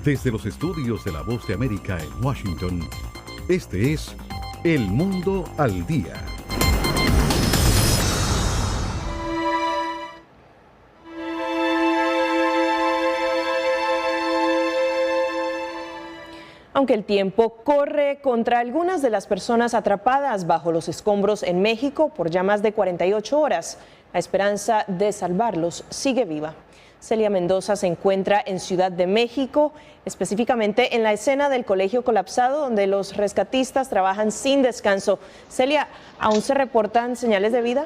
Desde los estudios de La Voz de América en Washington, este es El Mundo al Día. Aunque el tiempo corre contra algunas de las personas atrapadas bajo los escombros en México por ya más de 48 horas, la esperanza de salvarlos sigue viva. Celia Mendoza se encuentra en Ciudad de México, específicamente en la escena del colegio colapsado donde los rescatistas trabajan sin descanso. Celia, ¿aún se reportan señales de vida?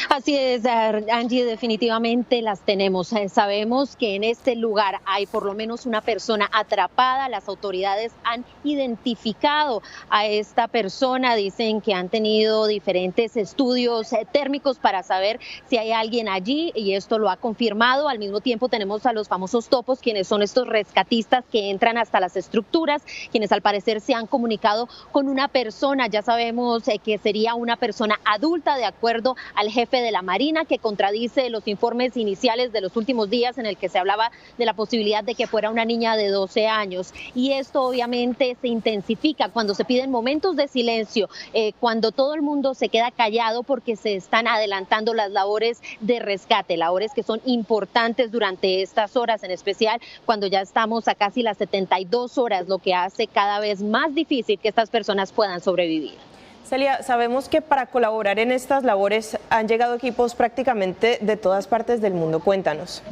Así es, Angie, definitivamente las tenemos. Sabemos que en este lugar hay por lo menos una persona atrapada. Las autoridades han identificado a esta persona. Dicen que han tenido diferentes estudios térmicos para saber si hay alguien allí y esto lo ha confirmado. Al mismo tiempo tenemos a los famosos topos, quienes son estos rescatistas que entran hasta las estructuras, quienes al parecer se han comunicado con una persona. Ya sabemos que sería una persona adulta, de acuerdo al jefe de la Marina, que contradice los informes iniciales de los últimos días en el que se hablaba de la posibilidad de que fuera una niña de 12 años. Y esto obviamente se intensifica cuando se piden momentos de silencio, cuando todo el mundo se queda callado porque se están adelantando las labores de rescate, labores que son importantes durante estas horas, en especial cuando ya estamos a casi las 72 horas, lo que hace cada vez más difícil que estas personas puedan sobrevivir. Celia, sabemos que para colaborar en estas labores han llegado equipos prácticamente de todas partes del mundo. Cuéntanos.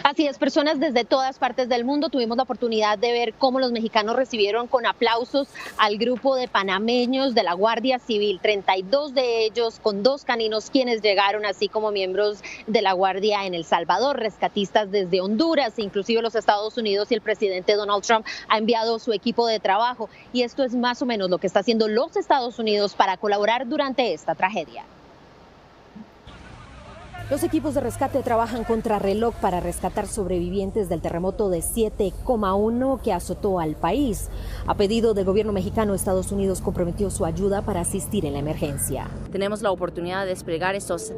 Así es, personas desde todas partes del mundo. Tuvimos la oportunidad de ver cómo los mexicanos recibieron con aplausos al grupo de panameños de la Guardia Civil, 32 de ellos con 2 caninos quienes llegaron, así como miembros de la Guardia en El Salvador, rescatistas desde Honduras, inclusive los Estados Unidos, y el presidente Donald Trump ha enviado su equipo de trabajo. Y esto es más o menos lo que está haciendo los Estados Unidos para colaborar durante esta tragedia. Los equipos de rescate trabajan contrarreloj para rescatar sobrevivientes del terremoto de 7,1 que azotó al país. A pedido del gobierno mexicano, Estados Unidos comprometió su ayuda para asistir en la emergencia. Tenemos la oportunidad de desplegar estos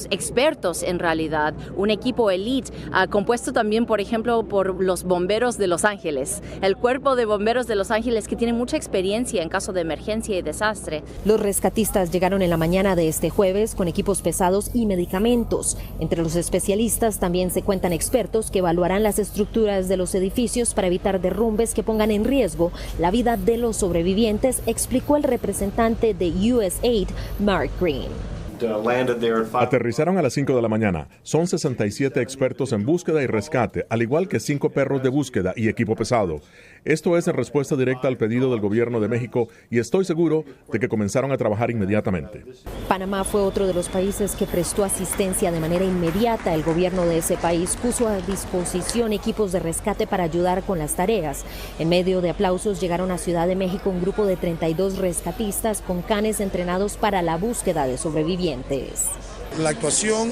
expertos, en realidad, un equipo elite compuesto también, por ejemplo, por los bomberos de Los Ángeles, el cuerpo de bomberos de Los Ángeles, que tiene mucha experiencia en caso de emergencia y desastre. Los rescatistas llegaron en la mañana de este jueves con equipos pesados y medicamentos. Entre los especialistas también se cuentan expertos que evaluarán las estructuras de los edificios para evitar derrumbes que pongan en riesgo la vida de los sobrevivientes, explicó el representante de USAID, Mark Green. Aterrizaron a las 5 de la mañana. Son 67 expertos en búsqueda y rescate, al igual que 5 perros de búsqueda y equipo pesado. Esto es en respuesta directa al pedido del gobierno de México y estoy seguro de que comenzaron a trabajar inmediatamente. Panamá fue otro de los países que prestó asistencia de manera inmediata. El gobierno de ese país puso a disposición equipos de rescate para ayudar con las tareas. En medio de aplausos llegaron a Ciudad de México un grupo de 32 rescatistas con canes entrenados para la búsqueda de sobrevivientes. La actuación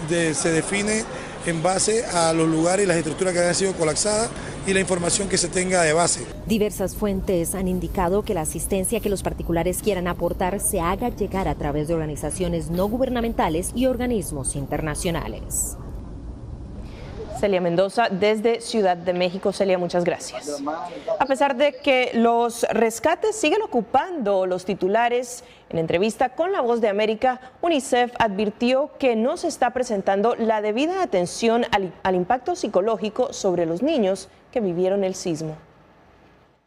se define en base a los lugares y las estructuras que han sido colapsadas y la información que se tenga de base. Diversas fuentes han indicado que la asistencia que los particulares quieran aportar se haga llegar a través de organizaciones no gubernamentales y organismos internacionales. Celia Mendoza desde Ciudad de México. Celia, muchas gracias. A pesar de que los rescates siguen ocupando los titulares, en entrevista con La Voz de América, UNICEF advirtió que no se está presentando la debida atención al impacto psicológico sobre los niños que vivieron el sismo.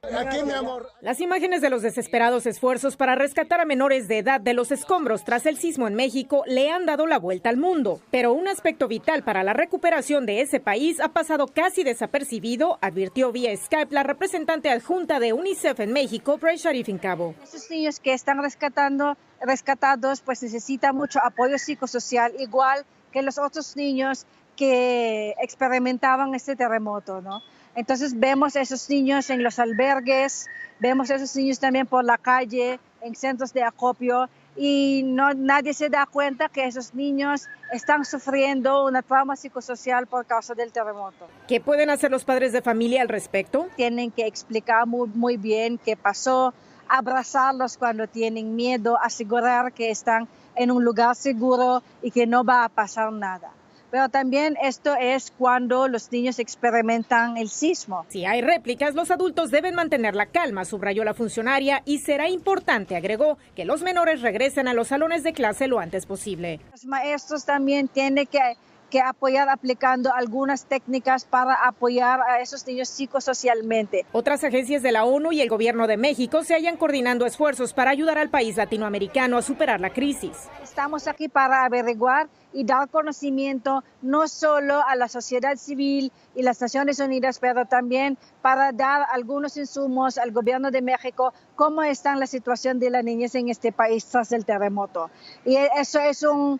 Aquí, mi amor. Las imágenes de los desesperados esfuerzos para rescatar a menores de edad de los escombros tras el sismo en México le han dado la vuelta al mundo. Pero un aspecto vital para la recuperación de ese país ha pasado casi desapercibido, advirtió vía Skype la representante adjunta de UNICEF en México, Bryce Sharif Cabo. Esos niños que están rescatados pues necesitan mucho apoyo psicosocial, igual que los otros niños que experimentaban este terremoto, ¿no? Entonces vemos a esos niños en los albergues, vemos a esos niños también por la calle, en centros de acopio, y nadie se da cuenta que esos niños están sufriendo una trauma psicosocial por causa del terremoto. ¿Qué pueden hacer los padres de familia al respecto? Tienen que explicar muy bien qué pasó, abrazarlos cuando tienen miedo, asegurar que están en un lugar seguro y que no va a pasar nada. pero también esto es cuando los niños experimentan el sismo. Si hay réplicas, los adultos deben mantener la calma, subrayó la funcionaria, y será importante, agregó, que los menores regresen a los salones de clase lo antes posible. Los maestros también tienen que apoyar aplicando algunas técnicas para apoyar a esos niños psicosocialmente. Otras agencias de la ONU y el gobierno de México se hallan coordinando esfuerzos para ayudar al país latinoamericano a superar la crisis. Estamos aquí para averiguar y dar conocimiento no solo a la sociedad civil y las Naciones Unidas, pero también para dar algunos insumos al gobierno de México, cómo está la situación de la niñez en este país tras el terremoto. Y eso es un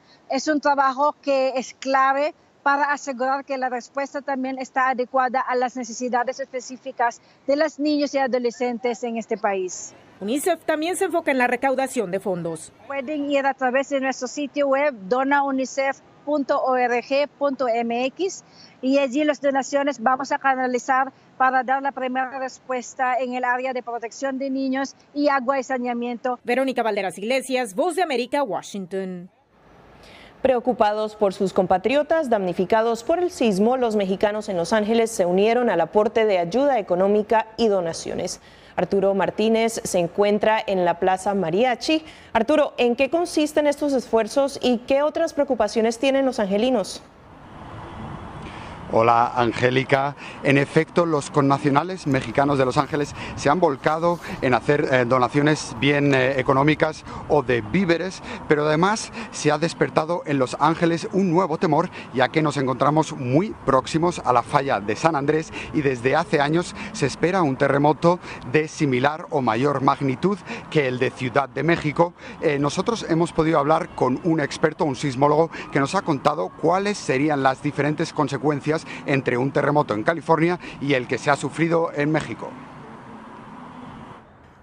trabajo que es clave para asegurar que la respuesta también está adecuada a las necesidades específicas de los niños y adolescentes en este país. UNICEF también se enfoca en la recaudación de fondos. Pueden ir a través de nuestro sitio web donaunicef.org.mx y allí las donaciones vamos a canalizar para dar la primera respuesta en el área de protección de niños y agua y saneamiento. Verónica Valderas Iglesias, Voz de América, Washington. Preocupados por sus compatriotas damnificados por el sismo, los mexicanos en Los Ángeles se unieron al aporte de ayuda económica y donaciones. Arturo Martínez se encuentra en la Plaza Mariachi. Arturo, ¿en qué consisten estos esfuerzos y qué otras preocupaciones tienen los angelinos? Hola, Angélica. En efecto, los connacionales mexicanos de Los Ángeles se han volcado en hacer donaciones bien económicas o de víveres, pero además se ha despertado en Los Ángeles un nuevo temor, ya que nos encontramos muy próximos a la falla de San Andrés y desde hace años se espera un terremoto de similar o mayor magnitud que el de Ciudad de México. Nosotros hemos podido hablar con un experto, un sismólogo, que nos ha contado cuáles serían las diferentes consecuencias entre un terremoto en California y el que se ha sufrido en México.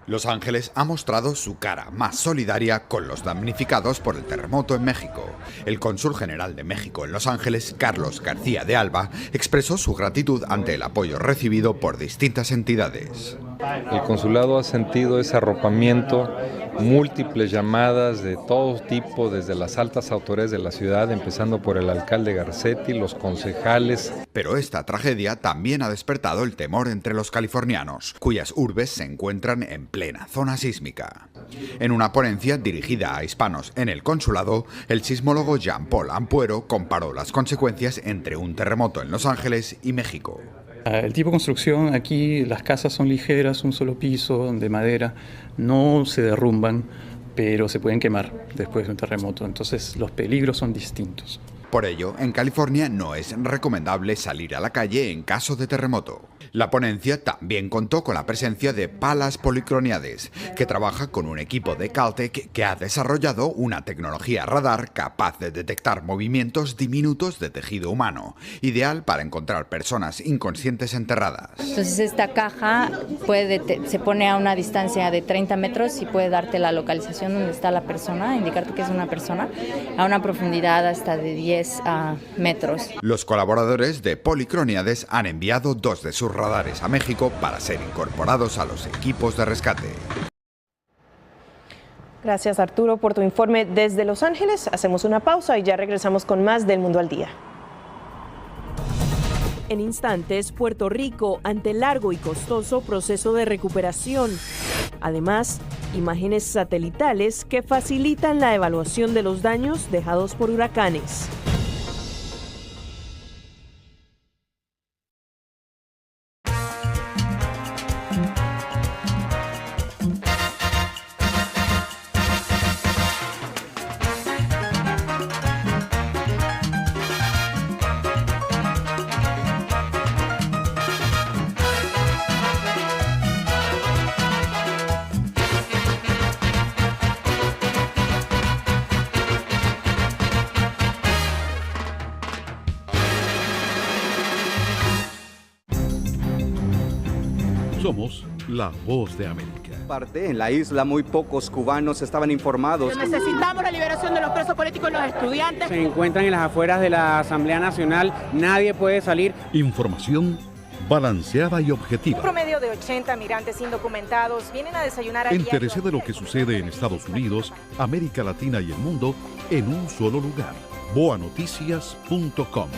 Los Ángeles ha mostrado su cara más solidaria con los damnificados por el terremoto en México. El cónsul general de México en Los Ángeles, Carlos García de Alba, expresó su gratitud ante el apoyo recibido por distintas entidades. El consulado ha sentido ese arropamiento, múltiples llamadas de todo tipo, desde las altas autoridades de la ciudad, empezando por el alcalde Garcetti, los concejales. Pero esta tragedia también ha despertado el temor entre los californianos, cuyas urbes se encuentran en plena zona sísmica. En una ponencia dirigida a hispanos en el consulado, el sismólogo Jean-Paul Ampuero comparó las consecuencias entre un terremoto en Los Ángeles y México. El tipo de construcción aquí, las casas son ligeras, un solo piso de madera, no se derrumban, pero se pueden quemar después de un terremoto, entonces los peligros son distintos. Por ello, en California no es recomendable salir a la calle en caso de terremoto. La ponencia también contó con la presencia de Palas Policroniades, que trabaja con un equipo de Caltech que ha desarrollado una tecnología radar capaz de detectar movimientos diminutos de tejido humano, ideal para encontrar personas inconscientes enterradas. Entonces esta caja se pone a una distancia de 30 metros y puede darte la localización donde está la persona, indicarte que es una persona, a una profundidad hasta de 10 metros. Los colaboradores de Policroniades han enviado 2 de sus radares a México para ser incorporados a los equipos de rescate. Gracias, Arturo, por tu informe desde Los Ángeles. Hacemos una pausa y ya regresamos con más del Mundo al Día. En instantes, Puerto Rico ante largo y costoso proceso de recuperación. Además, imágenes satelitales que facilitan la evaluación de los daños dejados por huracanes. Somos la Voz de América. En la isla muy pocos cubanos estaban informados. Necesitamos la liberación de los presos políticos y los estudiantes. Se encuentran en las afueras de la Asamblea Nacional, nadie puede salir. Información balanceada y objetiva. Un promedio de 80 migrantes indocumentados vienen a desayunar a diario. Entérese de lo que sucede en Estados Unidos, América Latina y el mundo en un solo lugar. boanoticias.com.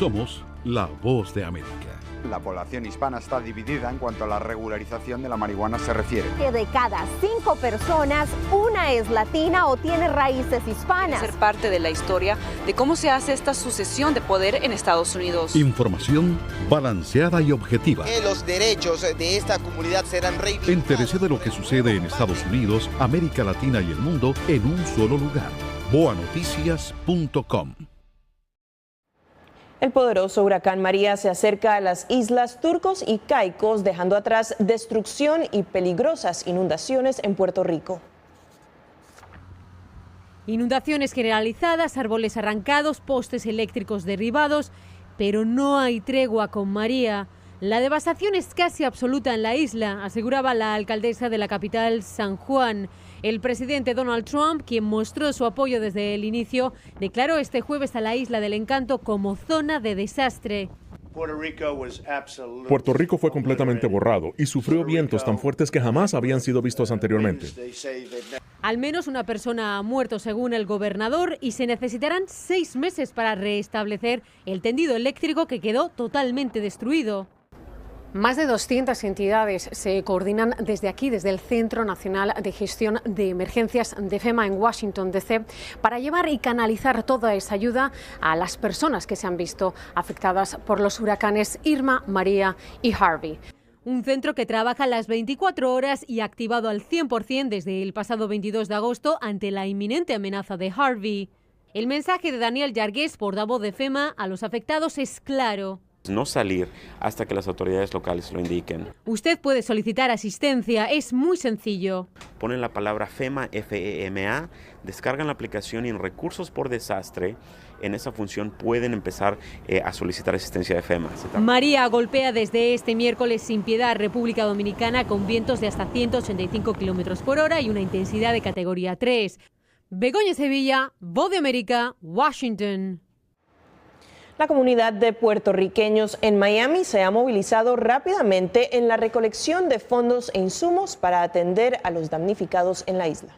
Somos la voz de América. La población hispana está dividida en cuanto a la regularización de la marihuana se refiere. Que de cada 5 personas, una es latina o tiene raíces hispanas. Ser parte de la historia de cómo se hace esta sucesión de poder en Estados Unidos. Información balanceada y objetiva. Que los derechos de esta comunidad serán reivindicados. Entérese de lo que sucede en Estados Unidos, América Latina y el mundo en un solo lugar. boanoticias.com. El poderoso huracán María se acerca a las islas Turcos y Caicos, dejando atrás destrucción y peligrosas inundaciones en Puerto Rico. Inundaciones generalizadas, árboles arrancados, postes eléctricos derribados, pero no hay tregua con María. La devastación es casi absoluta en la isla, aseguraba la alcaldesa de la capital, San Juan. El presidente Donald Trump, quien mostró su apoyo desde el inicio, declaró este jueves a la Isla del Encanto como zona de desastre. Puerto Rico fue completamente borrado y sufrió vientos tan fuertes que jamás habían sido vistos anteriormente. Al menos una persona ha muerto, según el gobernador, y se necesitarán 6 meses para restablecer el tendido eléctrico que quedó totalmente destruido. Más de 200 entidades se coordinan desde aquí, desde el Centro Nacional de Gestión de Emergencias de FEMA en Washington, D.C., para llevar y canalizar toda esa ayuda a las personas que se han visto afectadas por los huracanes Irma, María y Harvey. Un centro que trabaja las 24 horas y activado al 100% desde el pasado 22 de agosto ante la inminente amenaza de Harvey. El mensaje de Daniel Yargués, portavoz de FEMA, a los afectados es claro. No salir hasta que las autoridades locales lo indiquen. Usted puede solicitar asistencia, es muy sencillo. Ponen la palabra FEMA, F-E-M-A, descargan la aplicación y en recursos por desastre, en esa función pueden empezar a solicitar asistencia de FEMA. María golpea desde este miércoles sin piedad República Dominicana con vientos de hasta 185 kilómetros por hora y una intensidad de categoría 3. Begoña Sevilla, Voz de América, Washington. La comunidad de puertorriqueños en Miami se ha movilizado rápidamente en la recolección de fondos e insumos para atender a los damnificados en la isla.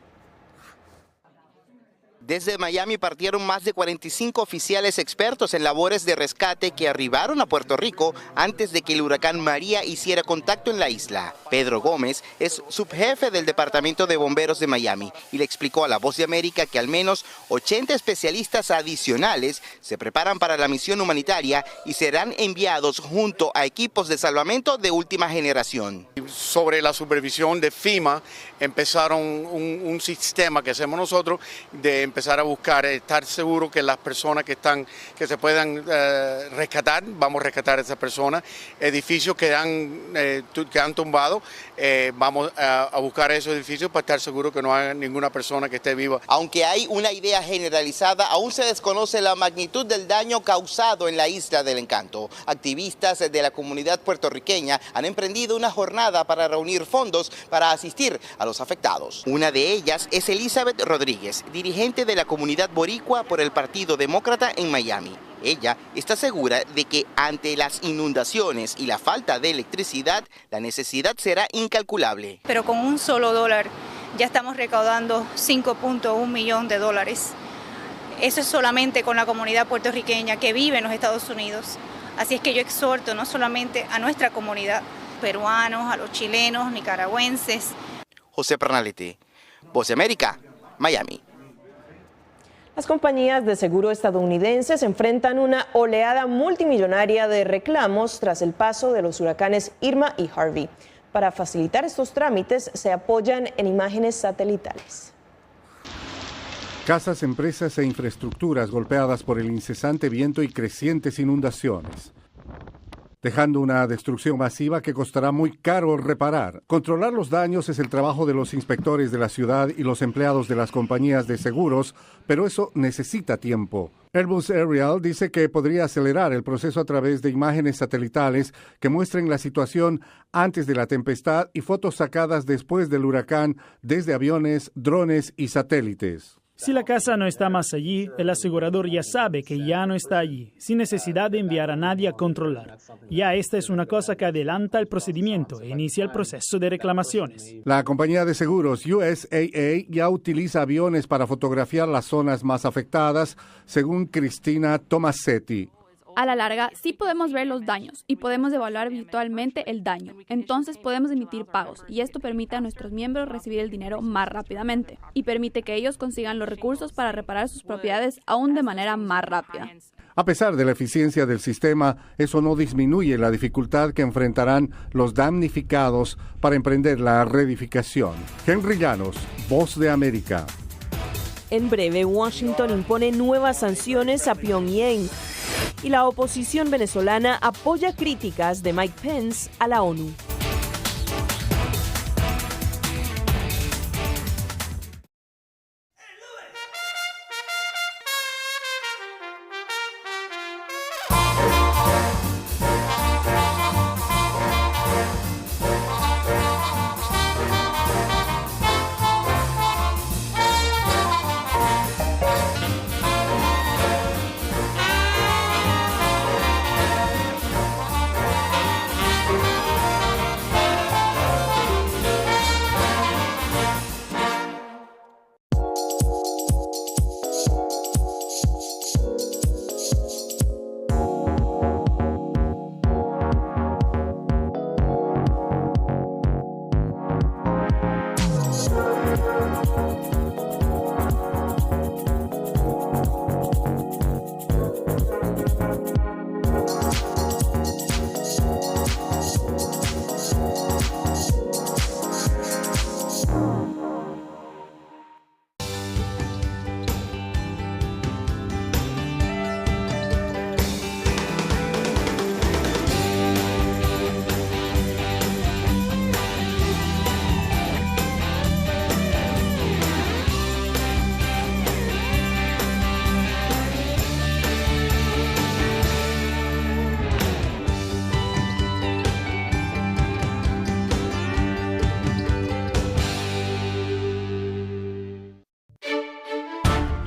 Desde Miami partieron más de 45 oficiales expertos en labores de rescate que arribaron a Puerto Rico antes de que el huracán María hiciera contacto en la isla. Pedro Gómez es subjefe del Departamento de Bomberos de Miami y le explicó a La Voz de América que al menos 80 especialistas adicionales se preparan para la misión humanitaria y serán enviados junto a equipos de salvamento de última generación. Sobre la supervisión de FEMA, empezaron un sistema que hacemos nosotros de empezar a buscar, estar seguro que las personas que se puedan rescatar, vamos a rescatar a esas personas, edificios que han tumbado, vamos a buscar esos edificios para estar seguro que no haya ninguna persona que esté viva. Aunque hay una idea generalizada, aún se desconoce la magnitud del daño causado en la Isla del Encanto. Activistas de la comunidad puertorriqueña han emprendido una jornada para reunir fondos para asistir a los afectados. Una de ellas es Elizabeth Rodríguez, dirigente de la comunidad boricua por el Partido Demócrata en Miami. Ella está segura de que ante las inundaciones y la falta de electricidad, la necesidad será incalculable. Pero con un solo dólar ya estamos recaudando $5.1 millones. Eso es solamente con la comunidad puertorriqueña que vive en los Estados Unidos. Así es que yo exhorto no solamente a nuestra comunidad, peruanos, a los chilenos, nicaragüenses. José Pernalete, Voz de América, Miami. Las compañías de seguro estadounidenses enfrentan una oleada multimillonaria de reclamos tras el paso de los huracanes Irma y Harvey. Para facilitar estos trámites se apoyan en imágenes satelitales. Casas, empresas e infraestructuras golpeadas por el incesante viento y crecientes inundaciones. dejando una destrucción masiva que costará muy caro reparar. Controlar los daños es el trabajo de los inspectores de la ciudad y los empleados de las compañías de seguros, pero eso necesita tiempo. Airbus Aerial dice que podría acelerar el proceso a través de imágenes satelitales que muestren la situación antes de la tempestad y fotos sacadas después del huracán desde aviones, drones y satélites. Si la casa no está más allí, el asegurador ya sabe que ya no está allí, sin necesidad de enviar a nadie a controlar. Ya esta es una cosa que adelanta el procedimiento e inicia el proceso de reclamaciones. La compañía de seguros USAA ya utiliza aviones para fotografiar las zonas más afectadas, según Cristina Tomasetti. A la larga, sí podemos ver los daños y podemos evaluar virtualmente el daño. Entonces podemos emitir pagos y esto permite a nuestros miembros recibir el dinero más rápidamente y permite que ellos consigan los recursos para reparar sus propiedades aún de manera más rápida. A pesar de la eficiencia del sistema, eso no disminuye la dificultad que enfrentarán los damnificados para emprender la reedificación. Henry Llanos, Voz de América. En breve, Washington impone nuevas sanciones a Pyongyang y la oposición venezolana apoya críticas de Mike Pence a la ONU.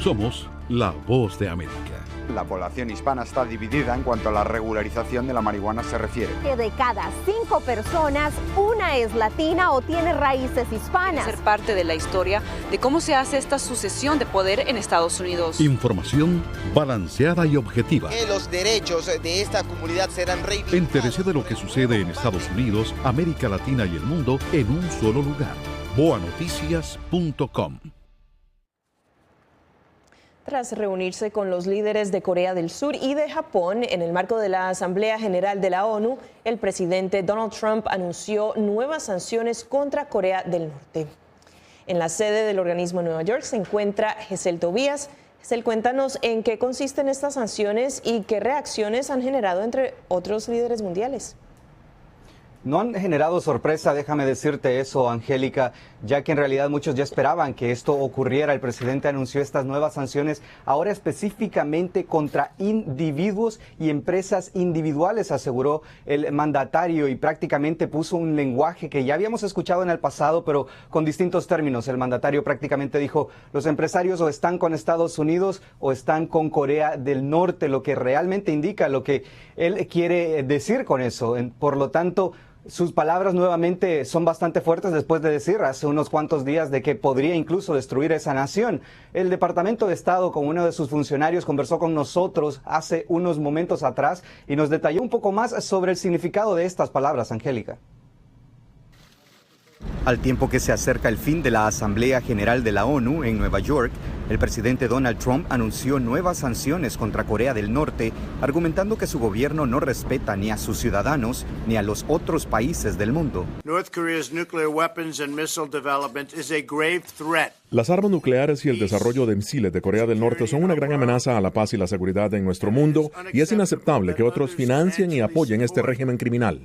Somos la Voz de América. La población hispana está dividida en cuanto a la regularización de la marihuana se refiere. Que de cada 5 personas, una es latina o tiene raíces hispanas. Ser parte de la historia de cómo se hace esta sucesión de poder en Estados Unidos. Información balanceada y objetiva. Que los derechos de esta comunidad serán reivindicados. Entérese de lo que sucede en Estados Unidos, América Latina y el mundo en un solo lugar. boanoticias.com. Tras reunirse con los líderes de Corea del Sur y de Japón en el marco de la Asamblea General de la ONU, el presidente Donald Trump anunció nuevas sanciones contra Corea del Norte. En la sede del organismo en Nueva York se encuentra Gesell Tobías. Gesell, cuéntanos en qué consisten estas sanciones y qué reacciones han generado entre otros líderes mundiales. No han generado sorpresa, déjame decirte eso, Angélica, ya que en realidad muchos ya esperaban que esto ocurriera. El presidente anunció estas nuevas sanciones ahora específicamente contra individuos y empresas individuales, aseguró el mandatario, y prácticamente puso un lenguaje que ya habíamos escuchado en el pasado, pero con distintos términos. El mandatario prácticamente dijo, los empresarios o están con Estados Unidos o están con Corea del Norte, lo que realmente indica lo que él quiere decir con eso. Por lo tanto, sus palabras nuevamente son bastante fuertes después de decir hace unos cuantos días de que podría incluso destruir esa nación. El Departamento de Estado, con uno de sus funcionarios, conversó con nosotros hace unos momentos atrás y nos detalló un poco más sobre el significado de estas palabras, Angélica. Al tiempo que se acerca el fin de la Asamblea General de la ONU en Nueva York, el presidente Donald Trump anunció nuevas sanciones contra Corea del Norte, argumentando que su gobierno no respeta ni a sus ciudadanos ni a los otros países del mundo. North Korea's nuclear weapons and missile development is a grave threat. Las armas nucleares y el desarrollo de misiles de Corea del Norte son una gran amenaza a la paz y la seguridad en nuestro mundo, y es inaceptable que otros financien y apoyen este régimen criminal.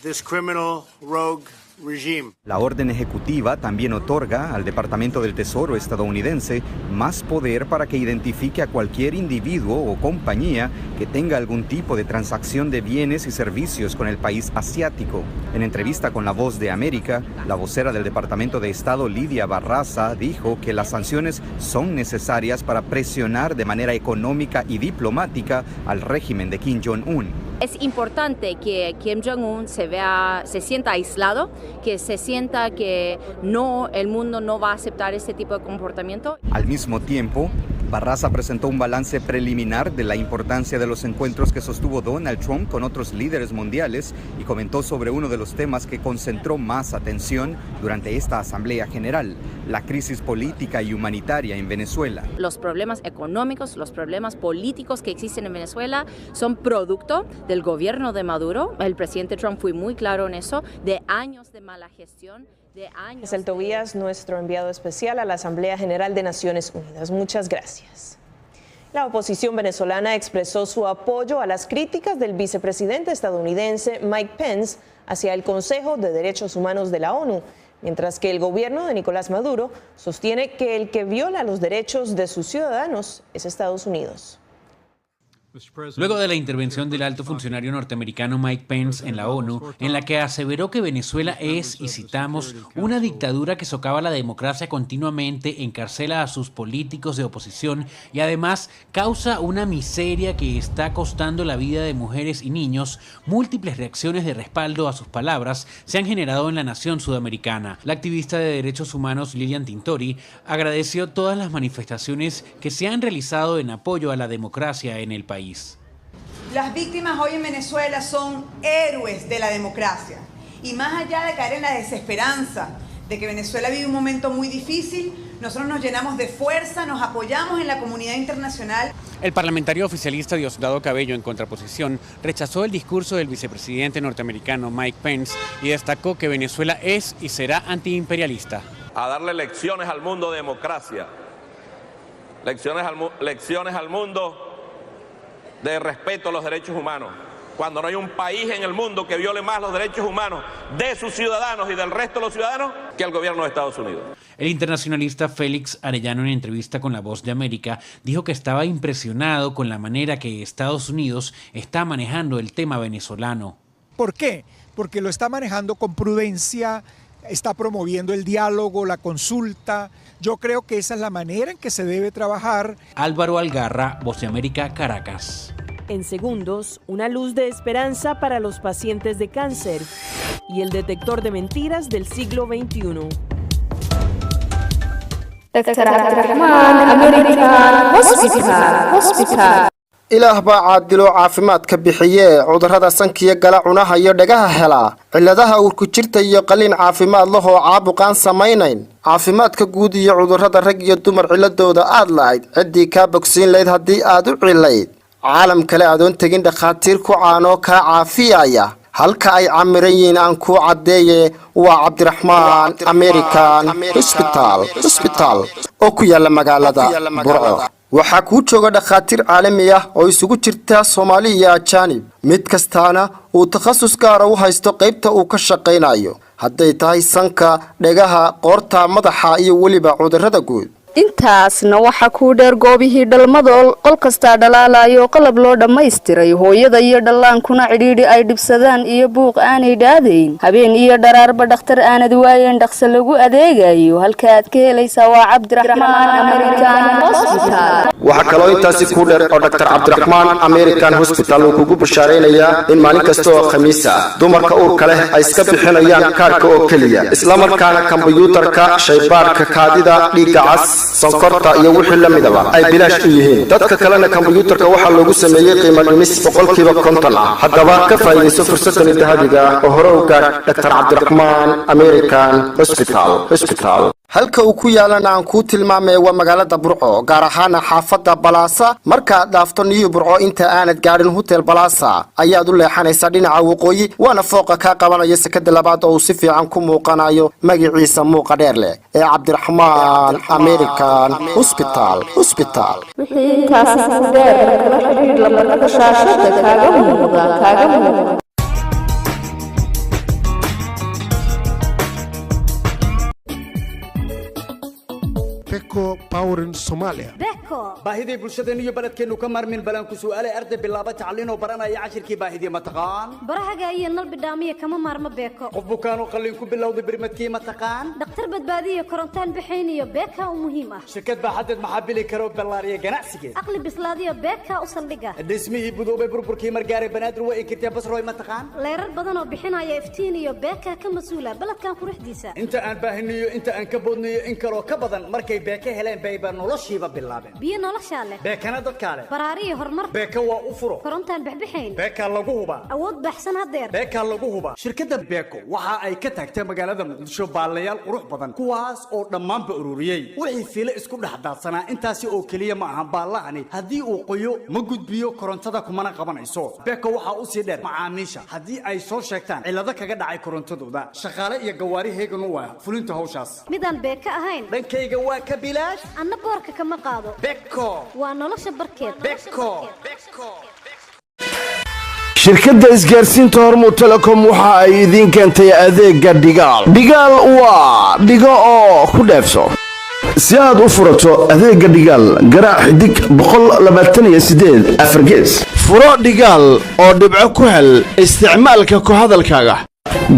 This criminal rogue regime. La orden ejecutiva también otorga al Departamento del Tesoro estadounidense más poder para que identifique a cualquier individuo o compañía que tenga algún tipo de transacción de bienes y servicios con el país asiático. En entrevista con La Voz de América, la vocera del Departamento de Estado, Lidia Barraza, dijo que las sanciones son necesarias para presionar de manera económica y diplomática al régimen de Kim Jong-un. Es importante que Kim Jong-un se sienta aislado, que se sienta que el mundo no va a aceptar este tipo de comportamiento. Al mismo tiempo, Barraza presentó un balance preliminar de la importancia de los encuentros que sostuvo Donald Trump con otros líderes mundiales y comentó sobre uno de los temas que concentró más atención durante esta Asamblea General, la crisis política y humanitaria en Venezuela. Los problemas económicos, los problemas políticos que existen en Venezuela son producto del gobierno de Maduro. El presidente Trump fue muy claro en eso, de años de mala gestión. Giselle Tobías, nuestro enviado especial a la Asamblea General de Naciones Unidas. Muchas gracias. La oposición venezolana expresó su apoyo a las críticas del vicepresidente estadounidense Mike Pence hacia el Consejo de Derechos Humanos de la ONU, mientras que el gobierno de Nicolás Maduro sostiene que el que viola los derechos de sus ciudadanos es Estados Unidos. Luego de la intervención del alto funcionario norteamericano Mike Pence en la ONU, en la que aseveró que Venezuela es, y citamos, una dictadura que socava la democracia continuamente, encarcela a sus políticos de oposición y además causa una miseria que está costando la vida de mujeres y niños, múltiples reacciones de respaldo a sus palabras se han generado en la nación sudamericana. La activista de derechos humanos Lilian Tintori agradeció todas las manifestaciones que se han realizado en apoyo a la democracia en el país. Las víctimas hoy en Venezuela son héroes de la democracia y más allá de caer en la desesperanza de que Venezuela vive un momento muy difícil, nosotros nos llenamos de fuerza, nos apoyamos en la comunidad internacional. El parlamentario oficialista Diosdado Cabello, en contraposición, rechazó el discurso del vicepresidente norteamericano Mike Pence y destacó que Venezuela es y será antiimperialista. A darle lecciones al mundo de democracia, lecciones al mundo de respeto a los derechos humanos, cuando no hay un país en el mundo que viole más los derechos humanos de sus ciudadanos y del resto de los ciudadanos que el gobierno de Estados Unidos. El internacionalista Félix Arellano, en entrevista con La Voz de América, dijo que estaba impresionado con la manera que Estados Unidos está manejando el tema venezolano. ¿Por qué? Porque lo está manejando con prudencia, está promoviendo el diálogo, la consulta. Yo creo que esa es la manera en que se debe trabajar. Álvaro Algarra, Voz de América, Caracas. En segundos, una luz de esperanza para los pacientes de cáncer y el detector de mentiras del siglo XXI. ilaah baa caadilo caafimaadka bixiyee cudurrada sankiyo gala cunaha iyo dhagaha helaa cilladaha uurku jirta iyo qaliin caafimaad lahoo caabuqaan samaynayn caafimaadka guud iyo cudurrada rag iyo dumar cilladooda aad lahayd ciddii kaa bogsiin layd haddii aad u cillayd caalam kale adoon tegin dhakhaatiir ku caanoo kaa caafiyaya halka ay camiran yihiin aan kuu caddeeye waa cabdiraxmaan american hosbital oo ku yaalla magaalada burco waxaa kuu jooga dhakhaatiir caalami ah oo isugu jirta Soomaali iyo ajaanib mid kastaana uu takhasus gaar ah u haysto qaybta uu ka shaqeynayo hadday tahay sanka dhagaha qoorta madaxa iyo waliba cudurrada guud intaasna waxa ku dheer goobihii dhalmadool qol kasta dhalaalayo qalab loo dhameystiray hooyada iyo dhallaankuna cidhiidhi ay dhibsadaan iyo buuq aanay dhaadayn habeen iyo dharaarba dhakhtar aanad waayeen dhaqso lagu adeegayo halka aad ka helaysaa waa cabdiraxmaan american hospital waxaa kaloo intaasi ku dheer oo Dr. Cabdiraxmaan American Hospital uu kugu bashaaraynayaa in maalin kasta oo khamiis ah dumarka uurka leh ay iska bixinayaan kaarka oo keliya isla markaana kombiyuutarka shaybaarka kaadida dhiigga cas sonkorta iyo wixii la midaba ay bilaash u yihiin dadka kalena kombiyuutarka waxaa loogu sameeyey qiimo dhimis 50% ah haddaba ka faa'iidayso fursadan dahabiga oo hore u gaar Dr. Cabdiraxmaan American Hospital halka uu ku yaalana aan ku tilmaamay waa magaalada Burco gaar ahaan xaafadda Balaasa marka dhaafto New Burco inta aanad gaarin Hotel Balaasa ayaad u leexanaysaa dhinaca waqooyi waana fooqa ka qabanaya sekada labaad oo si fiican ku muuqanayo magaciisa muuqa dheer leh ee Cabdiraxmaan American Hospital wixii taas ku dheer kala xiriir lambarka shaashada kaaga muuqda Beko Power in Somalia. Beko. baahidii bulshadeenna iyo baladkeenu ka marmin balan ku su'aale arday bilaaba tacliin oo baranaya cashirkii baahidii ma taqaan barahaga iyo nal bidhaamiye kama maarmo Beko qof bukaan oo qalliin ku bilowday birmadkii ma taqaan dhakhtar badbaadiye korontaan bixin iyo Beka oo muhiim ah shirkad baa xadad maxaabili karo ballaariye ganacsiga aqli bislaadiyo Beka u saldhiga dhismihii budoobay burburkii margaaray banaadir way inkirtay basrooy ma taqaan leerar badan oo bixinaya iftiin iyo Beka ka masuula baladkan quruxdiisa inta aan baahinayo inta aan ka boodnayo in kale oo ka badan markay Beka heleen bayba noloshiiba bilaabeen biyo nolosha leh Bekana dadka leh baraariyo horumar Beka waa u furo korontaan bixbixayn Beka lagu huba awood baxsan hadeer Beka lagu huba shirkadda Beko waxa ay ka tagtay magaalada Muqdisho baalayaal qurux badan kuwaas oo dhammaanba ururiyay wixii fiile isku dhaxdaadsanaa intaasi oo kaliya ma aha baalahani haddii uu qoyo ma gudbiyo korontada kumana qabanayso Beko waxa uu sii dheer macaamiisha haddii ay soo sheegtaan cilado kaga dhacay korontadooda shaqaale iyo gawaari heegan u ah fulinta hawshaas midaan Beka ahayn dhankayga waa ka bilaash anna boorka kama qaado Beko waa nolosha barkeed Beko shirkadda isgaarsiinta Hormuud Telecom waxa ay idin keentay adeega dhigaal waa dhigo oo ku dheefso si aad u furato adeega dhigaal garaac xidig 128 afargees furo dhigaal oo dhibco ku hel isticmaalka ku hadalkaaga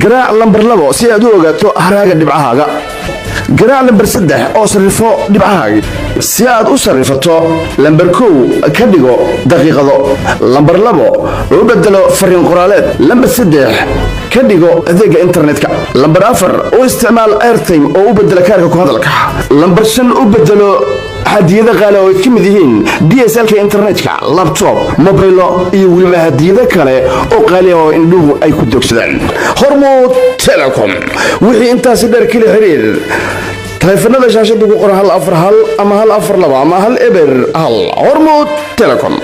garaac lambar 2 si aad u ogaato haraaga dhibcahaaga garaac lambar 3 oo sarifo dhibcahaaga si aad u sarifato lambar 1 ka dhigo daqiiqado lambar 2 u bedelo fariin qoraaleed lambar 3 ka dhigo adeega internetka lambar 4 u isticmaal airtime oo u bedela kaarka ku hadalka lambar 5 u bedelo hadiyada qaali oo ka mid yihiin DSL-ka internetka laptop mobile iyo weliba hadiyada kale oo qaali oo indhuhu ay ku dogsadaan Hormuud Telecom wixii intaas dheer kala xiriir telefoonada shaashada ku qoran 141 ama 142 ama 1 eber 1 Hormuud Telecom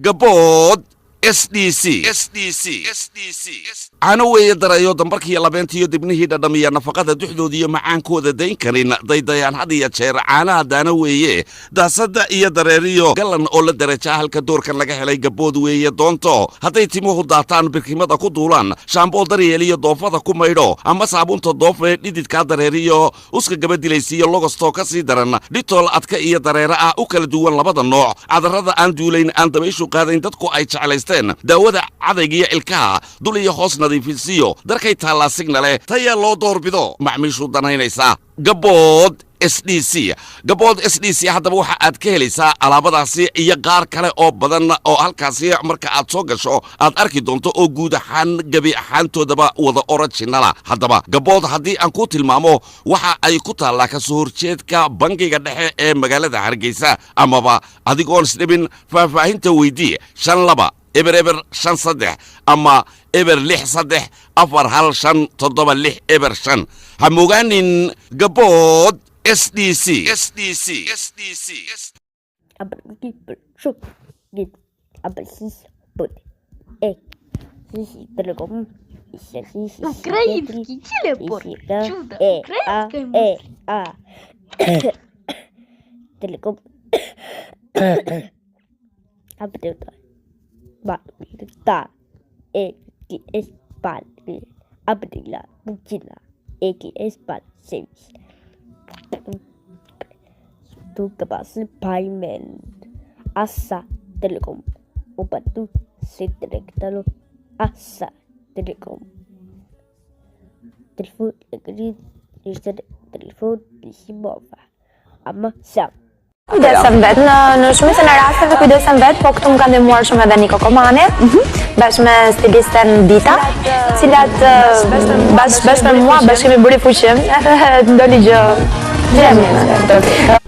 Gabod SDC caano weeye darayo dambarkiiyo labeentiyo dibnihii dhadhamiya nafaqada duxdooda iyo macaankooda dayn karin daydayaan had iyo jeer caanaha daana weeye daasada iyo dareeriyo galan oo la daraja halka doorkan laga helay gabood weeye doonto hadday timuhu daataan birkimada ku duulaan shaamboo daryeel iyo doofada ku maydho ama saabunta doofee dhididkaa dareeriyo uska gabadilaysiiyo logostoo ka sii daran dhitool adka iyo dareere ah u kala duwan labada nooc cadarrada aan duulayn aan dabayshu qaadayn dadku ay jeclaysteen daawada cadaygiyo ilkaha dul iyo hoos nadiifisiyo darkay taallaa signale taya loo doorbido macmiishu danaynaysa gabood SDC haddaba waxa aad ka helaysaa alaabadaasi iyo qaar kale oo badan oo halkaasi marka aad soo gasho aad arki doonto oo guud ahaan gabi ahaantoodaba wada originala haddaba gabood haddii aan ku tilmaamo waxa ay ku taallaa ka soo horjeedka bangiga dhexe ee magaalada Hargeysa amaba adigoon isdhibin faahfaahinta weydii 52 eber 53 ama eber 63 415 eber 5 ha mogaanin gabood SDC Украинский телепорт. Чудо. Телеком. Та Espal Abdilla Bukila Espal Service Tu capaz payment Asa Telecom Upatu Sitrectalo Asa Telecom Telepon Telepon Ama Sam Kujdesemved në shumicën e rasteve kujdesemved, po këtu më kanë ndihmuar shumë edhe Niko Komane, bashkë me stilisten Dita, cilat bashkë me mua kemi bëri fuqim, edhe ndoli gjë mirë.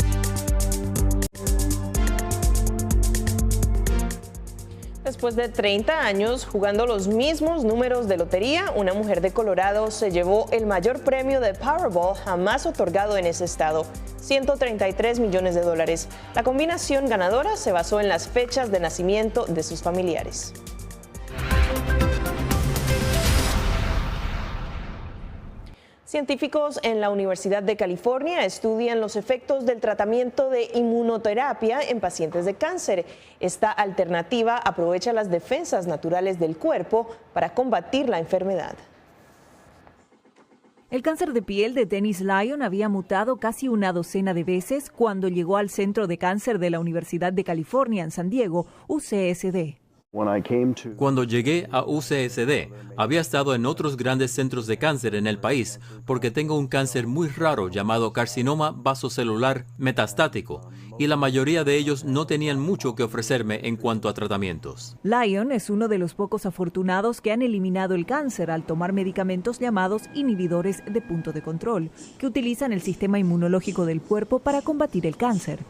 Después de 30 años jugando los mismos números de lotería, una mujer de Colorado se llevó el mayor premio de Powerball jamás otorgado en ese estado, $133 millones. La combinación ganadora se basó en las fechas de nacimiento de sus familiares. Científicos en la Universidad de California estudian los efectos del tratamiento de inmunoterapia en pacientes de cáncer. Esta alternativa aprovecha las defensas naturales del cuerpo para combatir la enfermedad. El cáncer de piel de Dennis Lyon había mutado casi una docena de veces cuando llegó al Centro de Cáncer de la Universidad de California en San Diego, UCSD. Cuando llegué a UCSD, había estado en otros grandes centros de cáncer en el país porque tengo un cáncer muy raro llamado carcinoma vasocelular metastático y la mayoría de ellos no tenían mucho que ofrecerme en cuanto a tratamientos. Lyon es uno de los pocos afortunados que han eliminado el cáncer al tomar medicamentos llamados inhibidores de punto de control, que utilizan el sistema inmunológico del cuerpo para combatir el cáncer.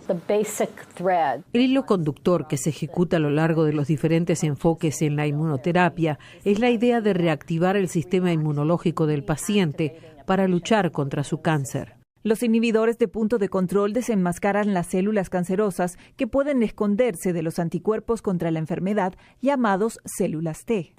El hilo conductor que se ejecuta a lo largo de los diferentes enfoques en la inmunoterapia es la idea de reactivar el sistema inmunológico del paciente para luchar contra su cáncer. Los inhibidores de punto de control desenmascaran las células cancerosas que pueden esconderse de los anticuerpos contra la enfermedad llamados células T.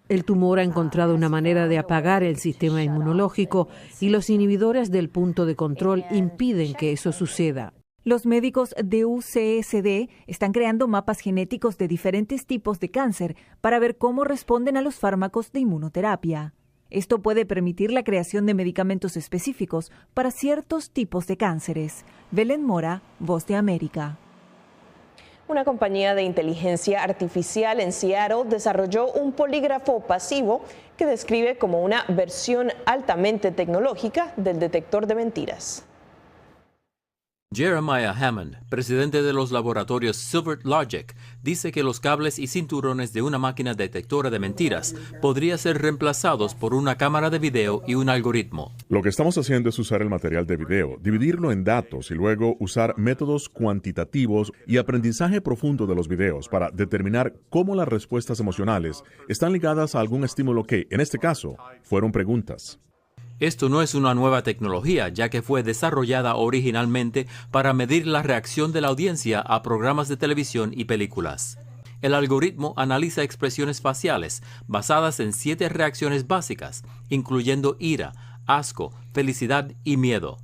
El tumor ha encontrado una manera de apagar el sistema inmunológico y los inhibidores del punto de control impiden que eso suceda. Los médicos de UCSD están creando mapas genéticos de diferentes tipos de cáncer para ver cómo responden a los fármacos de inmunoterapia. Esto puede permitir la creación de medicamentos específicos para ciertos tipos de cánceres. Belén Mora, Voz de América. Una compañía de inteligencia artificial en Seattle desarrolló un polígrafo pasivo que describe como una versión altamente tecnológica del detector de mentiras. Jeremiah Hammond, presidente de los laboratorios Silver Logic, dice que los cables y cinturones de una máquina detectora de mentiras podrían ser reemplazados por una cámara de video y un algoritmo. Lo que estamos haciendo es usar el material de video, dividirlo en datos y luego usar métodos cuantitativos y aprendizaje profundo de los videos para determinar cómo las respuestas emocionales están ligadas a algún estímulo que, en este caso, fueron preguntas. Esto no es una nueva tecnología, ya que fue desarrollada originalmente para medir la reacción de la audiencia a programas de televisión y películas. El algoritmo analiza expresiones faciales basadas en 7 reacciones básicas, incluyendo ira, asco, felicidad y miedo.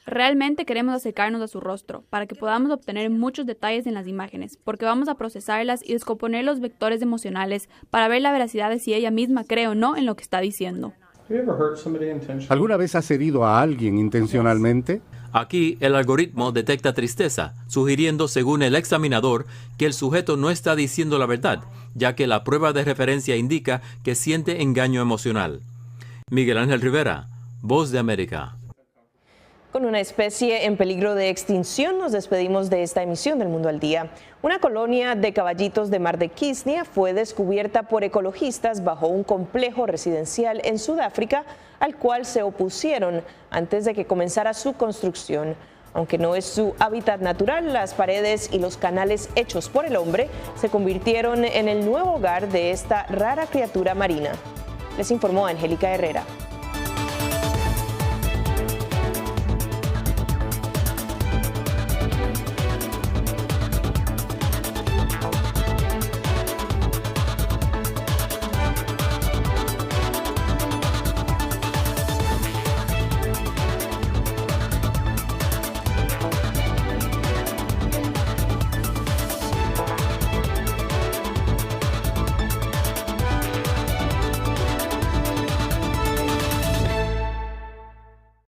Realmente queremos acercarnos a su rostro para que podamos obtener muchos detalles en las imágenes, porque vamos a procesarlas y descomponer los vectores emocionales para ver la veracidad de si ella misma cree o no en lo que está diciendo. ¿Alguna vez has herido a alguien intencionalmente? Aquí el algoritmo detecta tristeza, sugiriendo, según el examinador, que el sujeto no está diciendo la verdad, ya que la prueba de referencia indica que siente engaño emocional. Miguel Ángel Rivera, Voz de América. Con una especie en peligro de extinción, nos despedimos de esta emisión del Mundo al Día. Una colonia de caballitos de Mar de Kisnia fue descubierta por ecologistas bajo un complejo residencial en Sudáfrica, al cual se opusieron antes de que comenzara su construcción. Aunque no es su hábitat natural, las paredes y los canales hechos por el hombre se convirtieron en el nuevo hogar de esta rara criatura marina. Les informó Angélica Herrera.